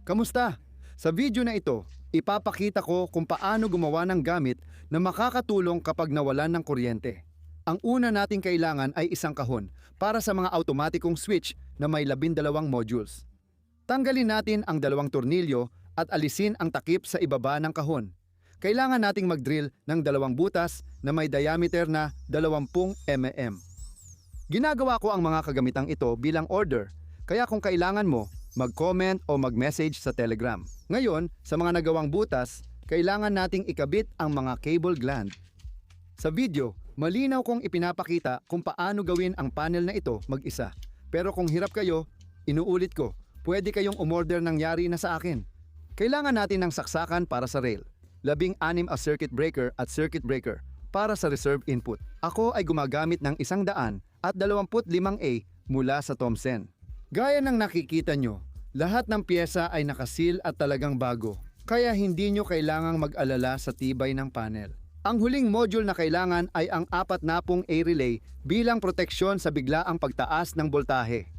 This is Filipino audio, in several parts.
Kamusta? Sa video na ito, ipapakita ko kung paano gumawa ng gamit na makakatulong kapag nawalan ng kuryente. Ang una nating kailangan ay isang kahon para sa mga automatikong switch na may 12 modules. Tanggalin natin ang 2 tornilyo at alisin ang takip sa ibaba ng kahon. Kailangan nating mag-drill ng 2 butas na may diameter na 20 mm. Ginagawa ko ang mga kagamitang ito bilang order, kaya kung kailangan mo, mag-comment o mag-message sa Telegram. Ngayon, sa mga nagawang butas, kailangan nating ikabit ang mga cable gland. Sa video, malinaw kong ipinapakita kung paano gawin ang panel na ito mag-isa. Pero kung hirap kayo, inuulit ko, pwede kayong umorder ng yari na sa akin. Kailangan natin ng saksakan para sa rail, 16 a circuit breaker at circuit breaker para sa reserve input. Ako ay gumagamit ng 100 at 25A mula sa Thomson. Gaya ng nakikita nyo, lahat ng pyesa ay nakasil at talagang bago, kaya hindi nyo kailangang mag-alala sa tibay ng panel. Ang huling module na kailangan ay ang 4 na pong A relay bilang proteksyon sa biglaang pagtaas ng boltahe.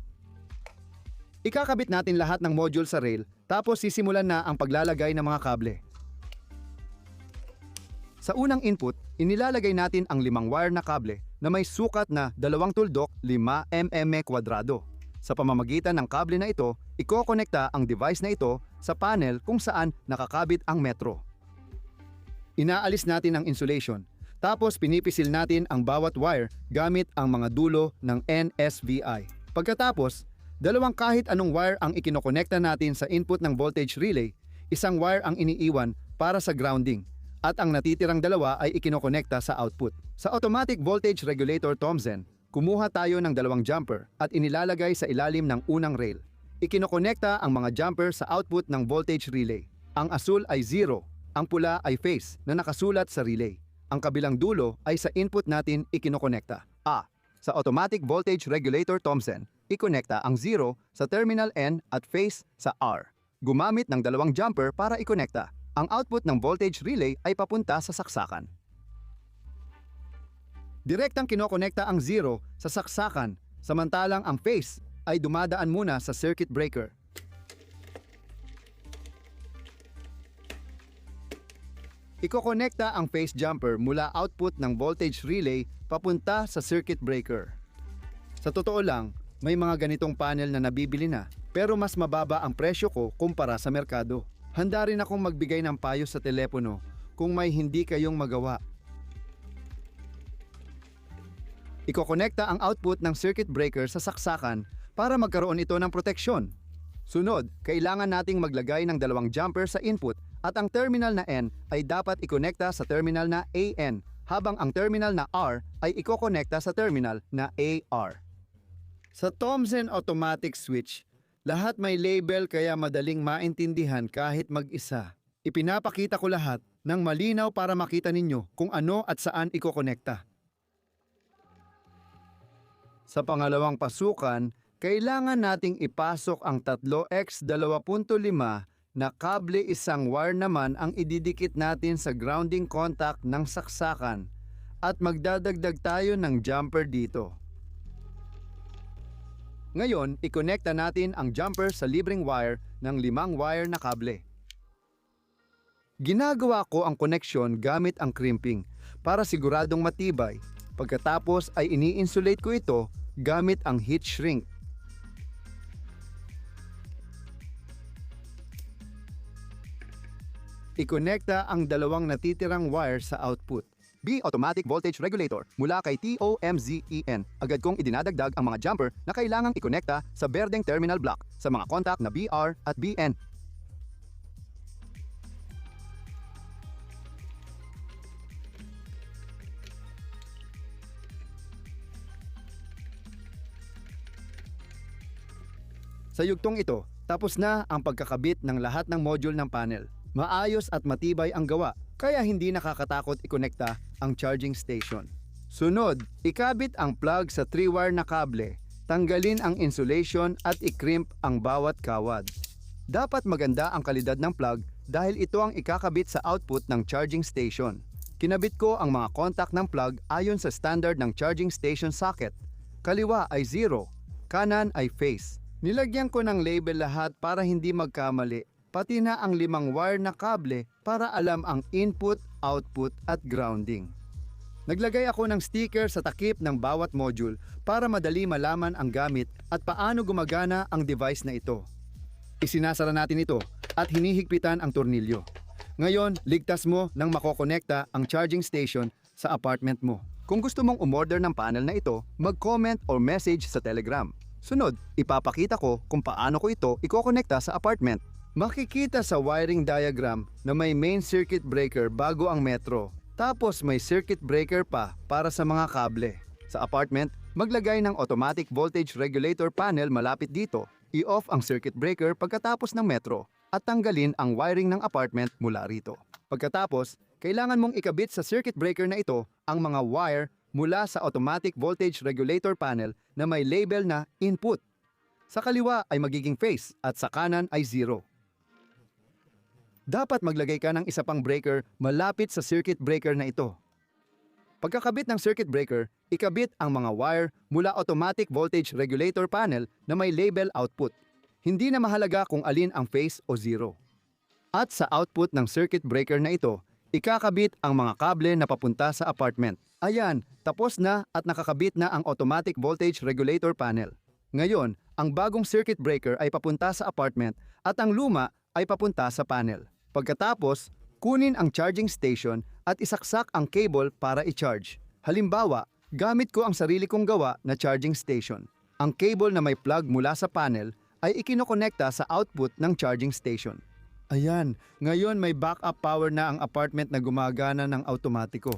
Ikakabit natin lahat ng module sa rail, tapos sisimulan na ang paglalagay ng mga kable. Sa unang input, inilalagay natin ang 5 wire na kable na may sukat na 2 tuldok 5 mm kwadrado. Sa pamamagitan ng kable na ito, ikokonekta ang device na ito sa panel kung saan nakakabit ang metro. Inaalis natin ang insulation, tapos pinipisil natin ang bawat wire gamit ang mga dulo ng NSVI. Pagkatapos, 2 kahit anong wire ang ikinokonekta natin sa input ng voltage relay, 1 wire ang iniiwan para sa grounding, at ang natitirang 2 ay ikinokonekta sa output. Sa automatic voltage regulator Thomson, kumuha tayo ng 2 jumper at inilalagay sa ilalim ng unang rail. Ikinokonekta ang mga jumper sa output ng voltage relay. Ang asul ay 0, ang pula ay phase na nakasulat sa relay. Ang kabilang dulo ay sa input natin ikinokonekta. Sa automatic voltage regulator Thomson, ikonekta ang 0 sa terminal N at phase sa R. Gumamit ng 2 jumper para ikonekta. Ang output ng voltage relay ay papunta sa saksakan. Direktang kinokonekta ang 0 sa saksakan, samantalang ang phase ay dumadaan muna sa circuit breaker. Ikokonekta ang phase jumper mula output ng voltage relay papunta sa circuit breaker. Sa totoo lang, may mga ganitong panel na nabibili na, pero mas mababa ang presyo ko kumpara sa merkado. Handa rin akong magbigay ng payo sa telepono kung may hindi kayong magawa. Ikokonekta ang output ng circuit breaker sa saksakan para magkaroon ito ng proteksyon. Sunod, kailangan nating maglagay ng 2 jumper sa input at ang terminal na N ay dapat ikonekta sa terminal na AN habang ang terminal na R ay ikokonekta sa terminal na AR. Sa Thomson automatic switch, lahat may label kaya madaling maintindihan kahit mag-isa. Ipinapakita ko lahat ng malinaw para makita ninyo kung ano at saan ikokonekta. Sa pangalawang pasukan, kailangan nating ipasok ang 3x2.5 na kable, 1 wire naman ang ididikit natin sa grounding contact ng saksakan at magdadagdag tayo ng jumper dito. Ngayon, ikonekta natin ang jumper sa libreng wire ng 5 wire na kable. Ginagawa ko ang koneksyon gamit ang crimping para siguradong matibay. Pagkatapos ay ini-insulate ko ito gamit ang heat shrink. Ikonekta ang 2 natitirang wire sa output. B automatic voltage regulator mula kay Thomzen. Agad kong idinadagdag ang mga jumper na kailangang ikonekta sa berdeng terminal block sa mga contact na BR at BN. Sa yugtong ito, tapos na ang pagkakabit ng lahat ng module ng panel. Maayos at matibay ang gawa, kaya hindi nakakatakot ikonekta ang charging station. Sunod, ikabit ang plug sa 3-wire na kable, tanggalin ang insulation at ikrimp ang bawat kawad. Dapat maganda ang kalidad ng plug dahil ito ang ikakabit sa output ng charging station. Kinabit ko ang mga contact ng plug ayon sa standard ng charging station socket. Kaliwa ay 0, kanan ay phase. Nilagyan ko ng label lahat para hindi magkamali. pati na ang 5 wire na kable para alam ang input, output at grounding. Naglagay ako ng sticker sa takip ng bawat module para madali malaman ang gamit at paano gumagana ang device na ito. Isinasara natin ito at hinihigpitan ang tornilyo. Ngayon, ligtas mo nang makokonekta ang charging station sa apartment mo. Kung gusto mong umorder ng panel na ito, mag-comment or message sa Telegram. Sunod, ipapakita ko kung paano ko ito ikokonekta sa apartment. Makikita sa wiring diagram na may main circuit breaker bago ang metro. Tapos may circuit breaker pa para sa mga kable. Sa apartment, maglagay ng automatic voltage regulator panel malapit dito. I-off ang circuit breaker pagkatapos ng metro at tanggalin ang wiring ng apartment mula rito. Pagkatapos, kailangan mong ikabit sa circuit breaker na ito ang mga wire mula sa automatic voltage regulator panel na may label na input. Sa kaliwa ay magiging phase at sa kanan ay 0. Dapat maglagay ka ng isa pang breaker malapit sa circuit breaker na ito. Pagkakabit ng circuit breaker, ikabit ang mga wire mula automatic voltage regulator panel na may label output. Hindi na mahalaga kung alin ang phase o 0. At sa output ng circuit breaker na ito, ikakabit ang mga kable na papunta sa apartment. Ayan, tapos na at nakakabit na ang automatic voltage regulator panel. Ngayon, ang bagong circuit breaker ay papunta sa apartment at ang luma ay papunta sa panel. Pagkatapos, kunin ang charging station at isaksak ang cable para i-charge. Halimbawa, gamit ko ang sarili kong gawa na charging station. Ang cable na may plug mula sa panel ay ikinokonekta sa output ng charging station. Ayan, ngayon may backup power na ang apartment na gumagana ng automatiko.